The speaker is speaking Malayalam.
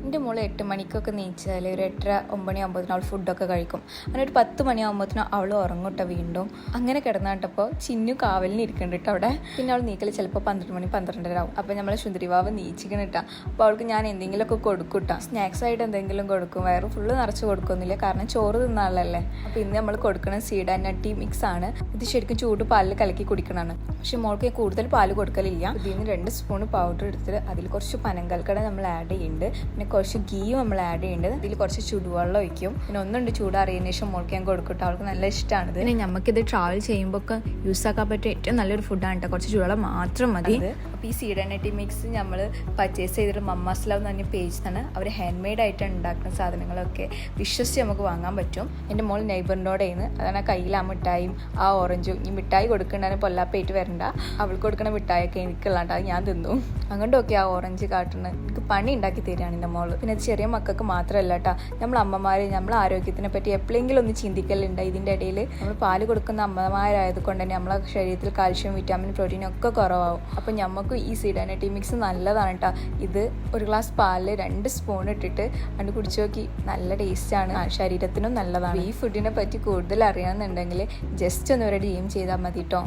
എൻ്റെ മോള് 8 മണിക്കൊക്കെ നീച്ചാൽ ഒരു 8:30 9 മണിയാകുമ്പോഴത്തേനും അവൾ ഫുഡൊക്കെ കഴിക്കും. അങ്ങനെ ഒരു 10 മണിയാകുമ്പോഴത്തേനും അവൾ ഉറങ്ങൂട്ടോ വീണ്ടും. അങ്ങനെ കിടന്നാട്ടപ്പോൾ ചിന്നു കാവലിന് ഇരിക്കുന്നുണ്ട് കേട്ടോ അവിടെ. പിന്നെ അവൾ നീക്കൽ ചിലപ്പോൾ 12 മണി 12:30 ആവും. അപ്പോൾ നമ്മൾ സുന്ദരിവാവ് നീച്ചിക്കണിട്ടാ. അപ്പോൾ അവൾക്ക് ഞാൻ എന്തെങ്കിലുമൊക്കെ കൊടുക്കൂട്ടാ, സ്നാക്സ് ആയിട്ട് എന്തെങ്കിലും കൊടുക്കും. വയറ് ഫുള്ള് നിറച്ച് കൊടുക്കുന്നില്ല, കാരണം ചോറ് തിന്നാളല്ലേ. അപ്പോൾ ഇന്ന് നമ്മൾ കൊടുക്കുന്ന സീഡ് ആൻഡ് നട്ടി മിക്സ് ആണ്. ഇത് ശരിക്കും ചൂട് പാലിൽ കലക്കി കുടിക്കണമാണ്. പക്ഷെ മോൾക്ക് കൂടുതൽ പാല് കൊടുക്കലില്ല. ഇതിന് 2 സ്പൂൺ പൗഡർ എടുത്തിട്ട് അതിൽ കുറച്ച് പനങ്കൽക്കട നമ്മൾ ആഡ് ചെയ്യുന്നുണ്ട്. പിന്നെ കുറച്ച് ഗീയും നമ്മൾ ആഡ് ചെയ്യുന്നുണ്ട്. ഇതിൽ കുറച്ച് ചൂടുവെള്ളം ഒഴിക്കും. പിന്നെ ഒന്നുണ്ട് ചൂടാറിയതിനു ശേഷം മോൾക്ക് ഞാൻ കൊടുക്കട്ടെ, അവൾക്ക് നല്ല ഇഷ്ടമാണ്. പിന്നെ നമുക്കിത് ട്രാവൽ ചെയ്യുമ്പോൾ ഒക്കെ യൂസ് ആക്കാൻ പറ്റിയ ഏറ്റവും നല്ലൊരു ഫുഡാണ് കേട്ടോ. കുറച്ച് ചൂടുവെള്ളം മാത്രം മതി. അപ്പോൾ ഈ സീഡ് ആൻഡ് നട്ടി മിക്സ് നമ്മൾ പർച്ചേസ് ചെയ്തിട്ട് മമ്മാസ് ലവ് എന്ന് പറഞ്ഞ പേജിലാണ്. അവർ ഹാൻഡ് മെയ്ഡ് ആയിട്ടാണ് ഉണ്ടാക്കുന്ന സാധനങ്ങളൊക്കെ വിശ്വസിച്ച് നമുക്ക് വാങ്ങാൻ പറ്റും. എൻ്റെ മോൾ നെയ്ബറിനോടെ ചെയ്യുന്നത് അതാണ്. കയ്യിൽ ആ മിഠായും ആ ഓറഞ്ചും. ഈ മിഠായി കൊടുക്കണ്ടാലും പൊല്ലാപ്പായിട്ട് വരണ്ട, അവൾക്ക് കൊടുക്കുന്ന മിഠായിയൊക്കെ എനിക്കുള്ളാണ്ട് അത് ഞാൻ തിന്നു. അങ്ങോട്ടൊക്കെ ആ ഓറഞ്ച് കാട്ടുന്നത് എനിക്ക് പണി ഉണ്ടാക്കി തരികയാണ് എൻ്റെ മോള്. പിന്നെ ചെറിയ മക്കൾക്ക് മാത്രമല്ല കേട്ടോ, നമ്മൾ അമ്മമാർ നമ്മൾ ആരോഗ്യത്തിനെ പറ്റി എപ്പോഴെങ്കിലും ഒന്ന് ചിന്തിക്കലുണ്ട്. ഇതിൻ്റെ ഇടയിൽ നമ്മൾ പാല് കൊടുക്കുന്ന അമ്മമാരായത് കൊണ്ട് തന്നെ നമ്മളെ ശരീരത്തിൽ കാൽഷ്യം വിറ്റാമിൻ പ്രോട്ടീൻ ഒക്കെ കുറവാകും. അപ്പം നമുക്ക് ഈ സീഡ് ആൻഡ് നട്ടി മിക്സ് നല്ലതാണ് കേട്ടോ. ഇത് ഒരു ഗ്ലാസ് പാലിൽ 2 സ്പൂൺ ഇട്ടിട്ട് അത് കുടിച്ചു നോക്കി, നല്ല ടേസ്റ്റാണ്, ശരീരത്തിനും നല്ലതാണ്. ഈ ഫുഡിനെ പറ്റി കൂടുതൽ അറിയണമെന്നുണ്ടെങ്കിൽ ജസ്റ്റ് ഒന്ന് ഒരു DM ചെയ്താൽ മതി കേട്ടോ.